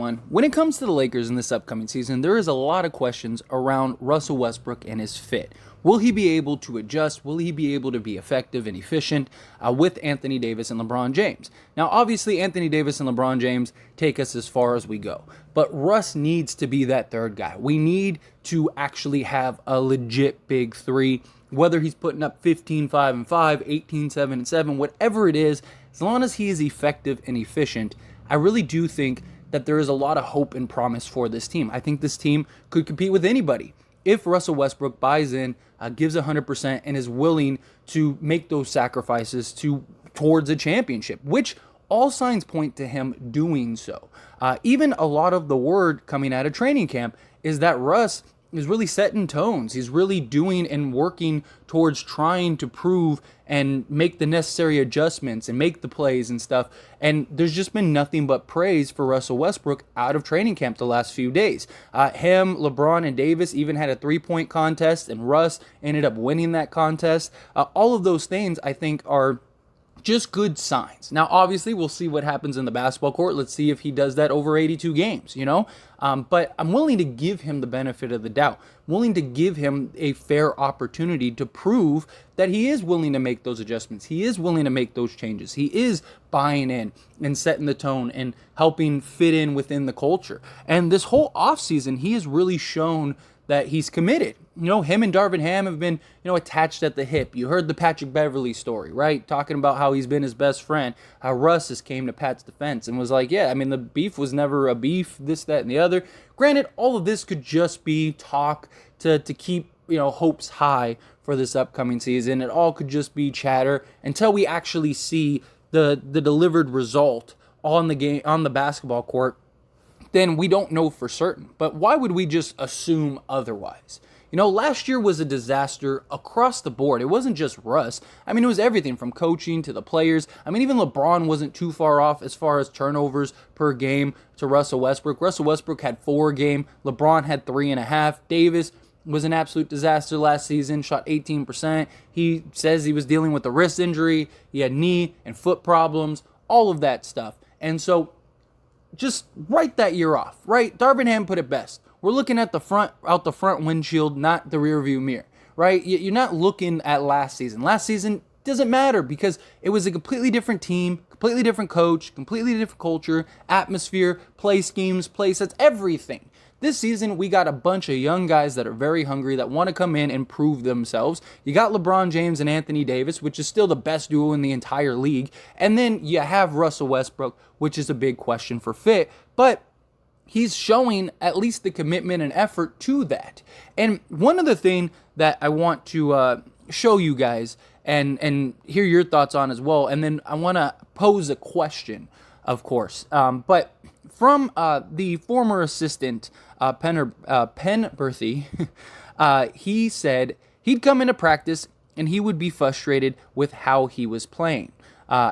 When it comes to the Lakers in this upcoming season, there is a lot of questions around Russell Westbrook and his fit. Will he be able to adjust? Will he be able to be effective and efficient with Anthony Davis and LeBron James? Now, obviously, Anthony Davis and LeBron James take us as far as we go. But Russ needs to be that third guy. We need to actually have a legit big three, whether he's putting up 15-5-5, 18-7-7, whatever it is, as long as he is effective and efficient, I really do think that there is a lot of hope and promise for this team. I think this team could compete with anybody if Russell Westbrook buys in, gives 100%, and is willing to make those sacrifices towards a championship, which all signs point to him doing so. Even a lot of the word coming out of training camp is that Russ is really setting tones. He's really doing and working towards trying to prove and make the necessary adjustments and make the plays and stuff. And there's just been nothing but praise for Russell Westbrook out of training camp the last few days. Him, LeBron, and Davis even had a three-point contest, and Russ ended up winning that contest. All of those things, I think, are just good signs. Now, obviously, we'll see what happens in the basketball court. Let's see if he does that over 82 games, But I'm willing to give him the benefit of the doubt. I'm willing to give him a fair opportunity to prove that he is willing to make those adjustments. He is willing to make those changes. He is buying in and setting the tone and helping fit in within the culture. And this whole offseason, he has really shown that he's committed. Him and Darvin Ham have been, attached at the hip. You heard the Patrick Beverley story, right? Talking about how he's been his best friend. How Russ just came to Pat's defense and was like, the beef was never a beef, this, that, and the other. Granted, all of this could just be talk to keep, hopes high for this upcoming season. It all could just be chatter until we actually see the delivered result on the game, on the basketball court. Then we don't know for certain. But why would we just assume otherwise? Last year was a disaster across the board. It wasn't just Russ. It was everything from coaching to the players. Even LeBron wasn't too far off as far as turnovers per game to Russell Westbrook. Russell Westbrook had 4 a game. LeBron had 3.5. Davis was an absolute disaster last season, shot 18%. He says he was dealing with a wrist injury. He had knee and foot problems, all of that stuff. And so just write that year off, right? Darvin Ham put it best. We're looking at out the front windshield, not the rear view mirror, right? You're not looking at last season. Last season doesn't matter because it was a completely different team, completely different coach, completely different culture, atmosphere, play schemes, play sets, everything. This season, we got a bunch of young guys that are very hungry, that want to come in and prove themselves. You got LeBron James and Anthony Davis, which is still the best duo in the entire league. And then you have Russell Westbrook, which is a big question for fit. But he's showing at least the commitment and effort to that. And one other thing that I want to show you guys and hear your thoughts on as well, and then I want to pose a question, of course. But from the former assistant, Penberthy, he said he'd come into practice and he would be frustrated with how he was playing.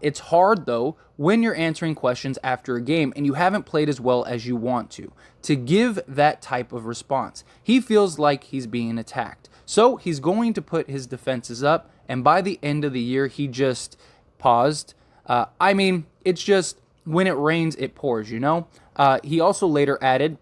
It's hard, though, when you're answering questions after a game and you haven't played as well as you want to give that type of response. He feels like he's being attacked. So he's going to put his defenses up, and by the end of the year, he just paused. It's just, when it rains, it pours, He also later added,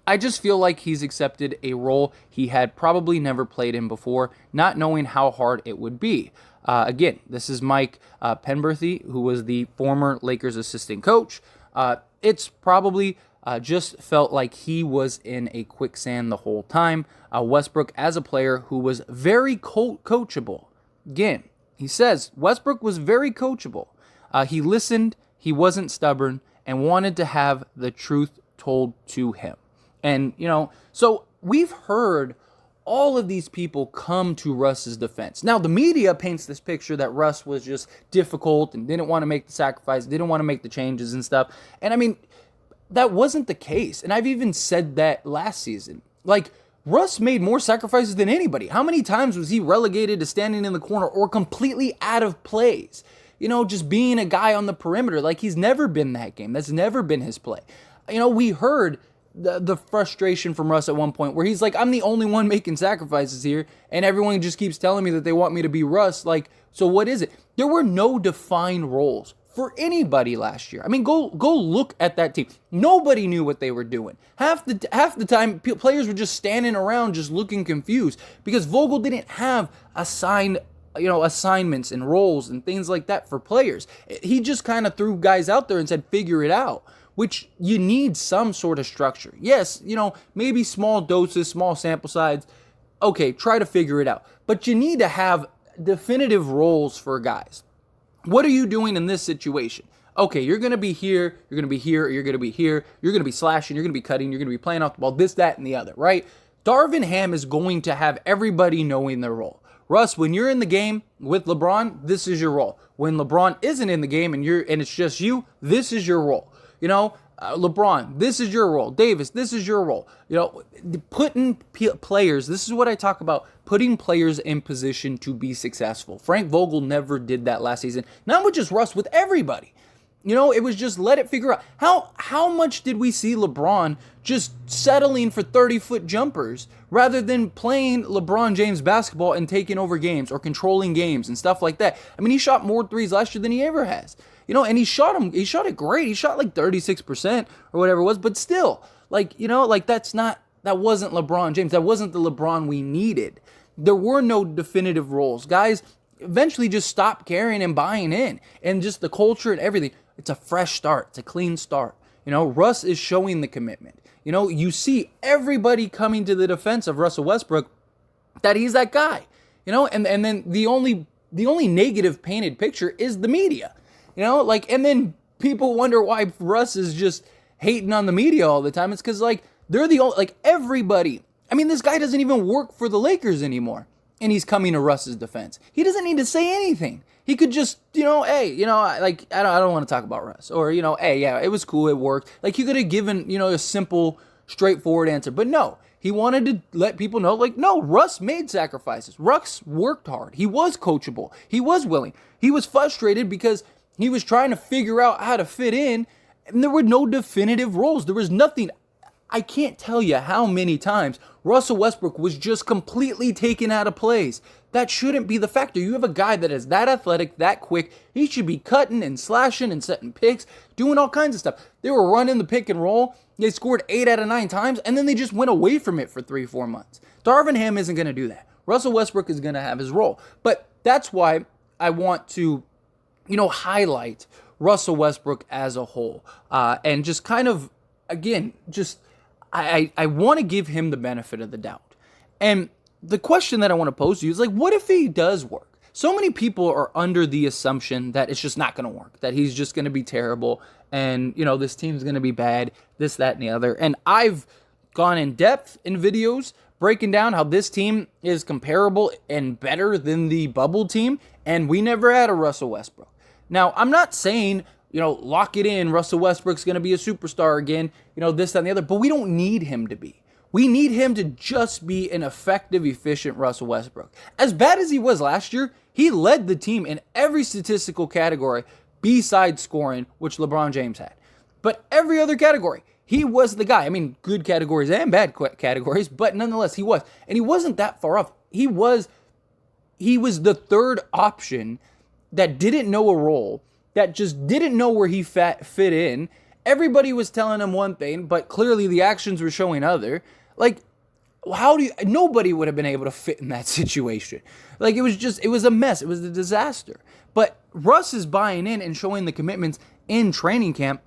I just feel like he's accepted a role he had probably never played in before, not knowing how hard it would be. Again, this is Mike Penberthy, who was the former Lakers assistant coach. It's probably just felt like he was in a quicksand the whole time. Westbrook, as a player who was very coachable. Again, he says Westbrook was very coachable. He listened, he wasn't stubborn, and wanted to have the truth told to him. And, so we've heard all of these people come to Russ's defense. Now, the media paints this picture that Russ was just difficult and didn't want to make the sacrifice, didn't want to make the changes and stuff. And that wasn't the case. And I've even said that last season. Russ made more sacrifices than anybody. How many times was he relegated to standing in the corner or completely out of plays? Just being a guy on the perimeter. He's never been that game. That's never been his play. We heard the frustration from Russ at one point where he's like, I'm the only one making sacrifices here, and everyone just keeps telling me that they want me to be Russ. So what is it? There were no defined roles for anybody last year. I mean, go look at that team. Nobody knew what they were doing. Half the time, players were just standing around, just looking confused because Vogel didn't have assignments and roles and things like that for players. He just kind of threw guys out there and said, figure it out, which you need some sort of structure. Yes, maybe small doses, small sample size. Okay, try to figure it out. But you need to have definitive roles for guys. What are you doing in this situation? Okay, you're going to be here, you're going to be here, or you're going to be here, you're going to be slashing, you're going to be cutting, you're going to be playing off the ball, this, that, and the other, right? Darvin Ham is going to have everybody knowing their role. Russ, when you're in the game with LeBron, this is your role. When LeBron isn't in the game and it's just you, this is your role. LeBron, this is your role. Davis, this is your role. Putting players, this is what I talk about, putting players in position to be successful. Frank Vogel never did that last season. Not with just Russ, with everybody. It was just let it figure out. How much did we see LeBron just settling for 30-foot jumpers rather than playing LeBron James basketball and taking over games or controlling games and stuff like that? I mean, he shot more threes last year than he ever has. And he shot it great. He shot like 36% or whatever it was, but still, that wasn't LeBron James. That wasn't the LeBron we needed. There were no definitive roles. Guys eventually just stopped caring and buying in, and just the culture and everything. It's a fresh start. It's a clean start. Russ is showing the commitment. You see everybody coming to the defense of Russell Westbrook, that he's that guy. And then the only negative painted picture is the media. And then people wonder why Russ is just hating on the media all the time. It's because, they're the only, everybody. I mean, this guy doesn't even work for the Lakers anymore, and he's coming to Russ's defense. He doesn't need to say anything. He could just, hey, I don't want to talk about Russ. Or, hey, yeah, it was cool, it worked. He could have given, a simple, straightforward answer. But no, he wanted to let people know, no, Russ made sacrifices. Russ worked hard. He was coachable. He was willing. He was frustrated because he was trying to figure out how to fit in, and there were no definitive roles. There was nothing. I can't tell you how many times Russell Westbrook was just completely taken out of plays. That shouldn't be the factor. You have a guy that is that athletic, that quick. He should be cutting and slashing and setting picks, doing all kinds of stuff. They were running the pick and roll. They scored 8 out of 9 times, and then they just went away from it for 3-4 months. Darvin Ham isn't going to do that. Russell Westbrook is going to have his role. But that's why I want to highlight Russell Westbrook as a whole. And just kind of, again, I want to give him the benefit of the doubt. And the question that I want to pose to you is, what if he does work? So many people are under the assumption that it's just not going to work, that he's just going to be terrible, and, this team's going to be bad, this, that, and the other. And I've gone in depth in videos breaking down how this team is comparable and better than the bubble team, and we never had a Russell Westbrook. Now, I'm not saying, lock it in, Russell Westbrook's going to be a superstar again, this, that, and the other, but we don't need him to be. We need him to just be an effective, efficient Russell Westbrook. As bad as he was last year, he led the team in every statistical category besides scoring, which LeBron James had. But every other category, he was the guy. I mean, good categories and bad categories, but nonetheless, he was. And he wasn't that far off. He was the third option that didn't know a role, that just didn't know where he fit in. Everybody was telling him one thing, but clearly the actions were showing other. Nobody would have been able to fit in that situation. It was a mess. It was a disaster. But Russ is buying in and showing the commitments in training camp.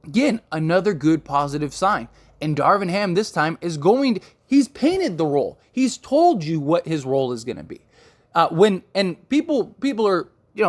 Again, another good positive sign. And Darvin Ham this time he's painted the role. He's told you what his role is going to be. People are,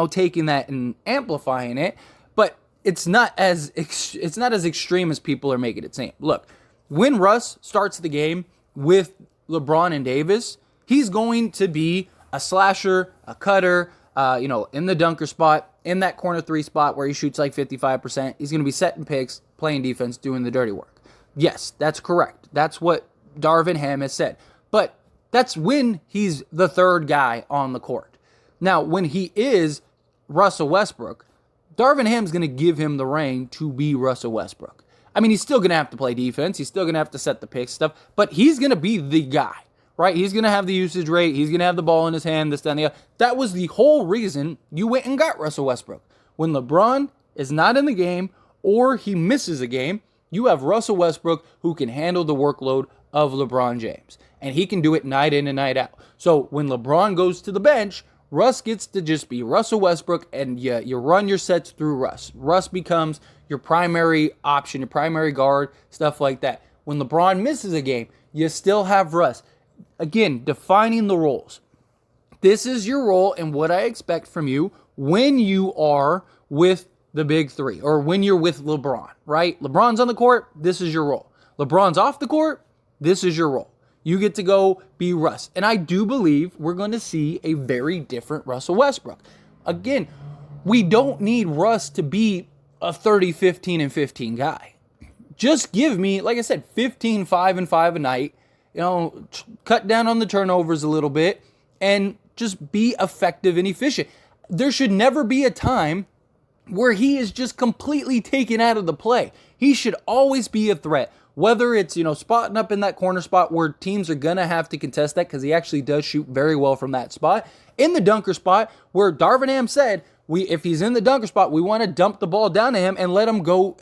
taking that and amplifying it, but it's not as extreme as people are making it seem. Look, when Russ starts the game with LeBron and Davis, he's going to be a slasher, a cutter, in the dunker spot, in that corner 3 spot where he shoots 55%. He's going to be setting picks, playing defense, doing the dirty work. Yes, that's correct. That's what Darvin Ham has said. But that's when he's the third guy on the court. Now, when he is Russell Westbrook, Darvin Ham's going to give him the reign to be Russell Westbrook. I mean, he's still going to have to play defense. He's still going to have to set the pick stuff, but he's going to be the guy, right? He's going to have the usage rate. He's going to have the ball in his hand, this, that, and the other. That was the whole reason you went and got Russell Westbrook. When LeBron is not in the game or he misses a game, you have Russell Westbrook who can handle the workload of LeBron James. And he can do it night in and night out. So when LeBron goes to the bench, Russ gets to just be Russell Westbrook, and you run your sets through Russ. Russ becomes your primary option, your primary guard, stuff like that. When LeBron misses a game, you still have Russ. Again, defining the roles. This is your role and what I expect from you when you are with the big three or when you're with LeBron, right? LeBron's on the court, this is your role. LeBron's off the court, this is your role. You get to go be Russ. And I do believe we're going to see a very different Russell Westbrook. Again, we don't need Russ to be a 30, 15, and 15 guy. Just give me, like I said, 15, 5, and 5 a night. Cut down on the turnovers a little bit and just be effective and efficient. There should never be a time where he is just completely taken out of the play. He should always be a threat. Whether it's, spotting up in that corner spot where teams are going to have to contest that because he actually does shoot very well from that spot. In the dunker spot where Darvin Ham said, if he's in the dunker spot, we want to dump the ball down to him and let him go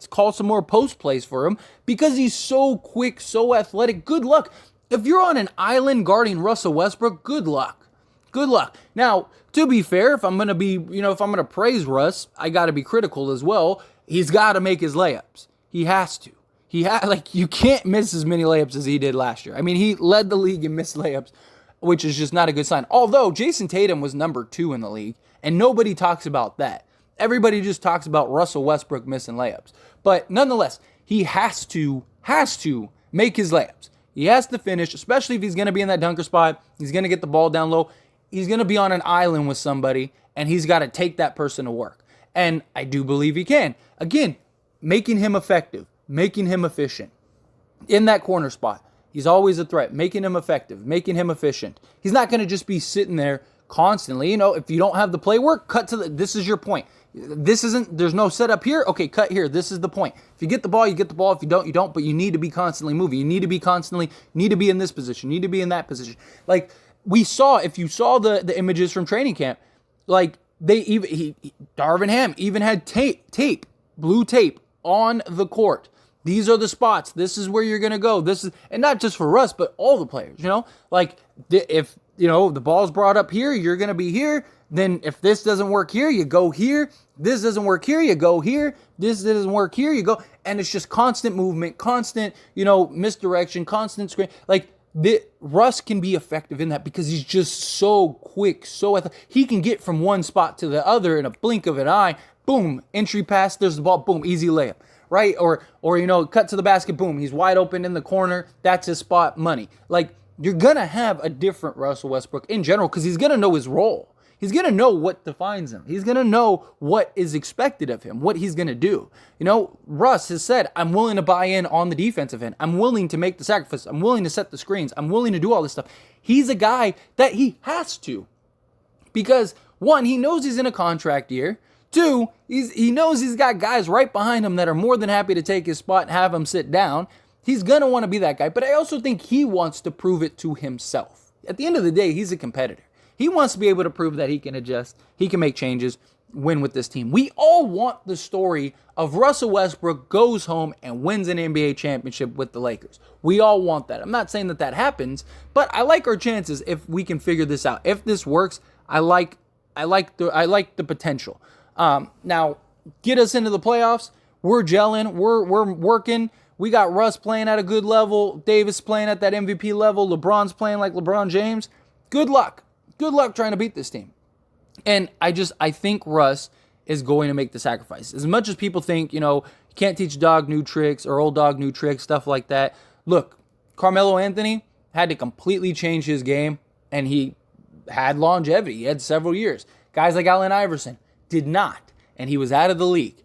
call some more post plays for him because he's so quick, so athletic. Good luck. If you're on an island guarding Russell Westbrook, good luck. Good luck. Now, to be fair, if I'm going to praise Russ, I got to be critical as well. He's got to make his layups. He has to. You can't miss as many layups as he did last year. I mean, he led the league in missed layups, which is just not a good sign. Although Jason Tatum was number 2 in the league, and nobody talks about that. Everybody just talks about Russell Westbrook missing layups. But nonetheless, he has to make his layups. He has to finish, especially if he's going to be in that dunker spot. He's going to get the ball down low. He's going to be on an island with somebody, and he's got to take that person to work. And I do believe he can. Again, making him effective. Making him efficient. In that corner spot, he's always a threat. Making him effective. Making him efficient. He's not going to just be sitting there constantly. If you don't have the play work, cut to this is your point. There's no setup here. Okay, cut here. This is the point. If you get the ball, you get the ball. If you don't, you don't. But you need to be constantly moving. You need to be in this position. You need to be in that position. Like we saw, if you saw the images from training camp, like Darvin Ham even had tape, blue tape on the court. These are the spots. This is where you're going to go. And not just for us, but all the players, if, the ball's brought up here, you're going to be here. Then if this doesn't work here, you go here. This doesn't work here, you go here. This doesn't work here, you go. And it's just constant movement, constant, misdirection, constant screen. Russ can be effective in that because he's just so quick, he can get from one spot to the other in a blink of an eye. Boom, entry pass, there's the ball, boom, easy layup. Right? Or cut to the basket, boom, he's wide open in the corner, that's his spot, money. You're going to have a different Russell Westbrook in general because he's going to know his role. He's going to know what defines him. He's going to know what is expected of him, what he's going to do. Russ has said, I'm willing to buy in on the defensive end. I'm willing to make the sacrifice. I'm willing to set the screens. I'm willing to do all this stuff. He's a guy that he has to because, one, he knows he's in a contract year. 2, he knows he's got guys right behind him that are more than happy to take his spot and have him sit down. He's going to want to be that guy, but I also think he wants to prove it to himself. At the end of the day, he's a competitor. He wants to be able to prove that he can adjust, he can make changes, win with this team. We all want the story of Russell Westbrook goes home and wins an NBA championship with the Lakers. We all want that. I'm not saying that happens, but I like our chances if we can figure this out. If this works, I like the potential. Now, get us into the playoffs. We're gelling. We're working. We got Russ playing at a good level. Davis playing at that MVP level. LeBron's playing like LeBron James. Good luck. Good luck trying to beat this team. And I think Russ is going to make the sacrifice. As much as people think, you can't teach dog new tricks or old dog new tricks, stuff like that. Look, Carmelo Anthony had to completely change his game, and he had longevity. He had several years. Guys like Allen Iverson did not, and he was out of the league.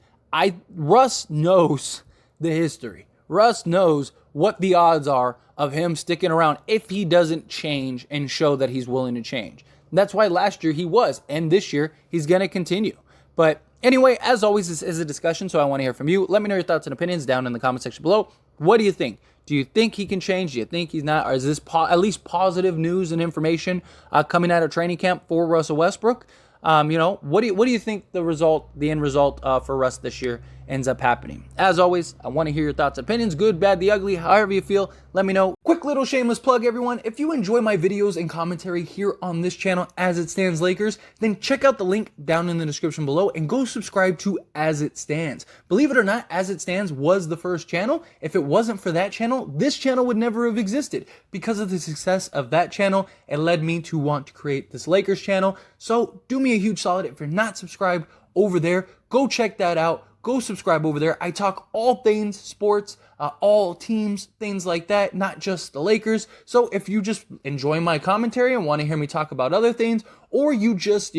Russ knows the history. Russ knows what the odds are of him sticking around if he doesn't change and show that he's willing to change. And that's why last year he was, and this year he's going to continue. But anyway, as always, this is a discussion, so I want to hear from you. Let me know your thoughts and opinions down in the comment section below. What do you think? Do you think he can change? Do you think he's not? Or is this at least positive news and information coming out of training camp for Russell Westbrook? What do you think the end result for Russ this year ends up happening? As always, I want to hear your thoughts, opinions, good, bad, the ugly, however you feel. Let me know. Quick little shameless plug, everyone. If you enjoy my videos and commentary here on this channel, As It Stands Lakers, then check out the link down in the description below and go subscribe to As It Stands. Believe it or not, As It Stands was the first channel. If it wasn't for that channel, this channel would never have existed. Because of the success of that channel, it led me to want to create this Lakers channel. So do me a huge solid. If you're not subscribed over there, go check that out. Go subscribe over there. I talk all things sports, all teams, things like that, not just the Lakers. So if you just enjoy my commentary and want to hear me talk about other things, or you just,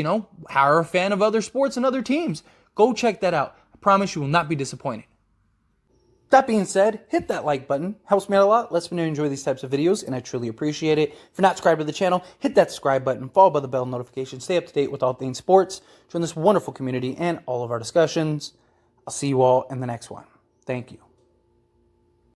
are a fan of other sports and other teams, go check that out. I promise you will not be disappointed. That being said, hit that like button. Helps me out a lot. Lets me know you enjoy these types of videos, and I truly appreciate it. If you're not subscribed to the channel, hit that subscribe button, followed by the bell notification. Stay up to date with all things sports. Join this wonderful community and all of our discussions. I'll see you all in the next one. Thank you.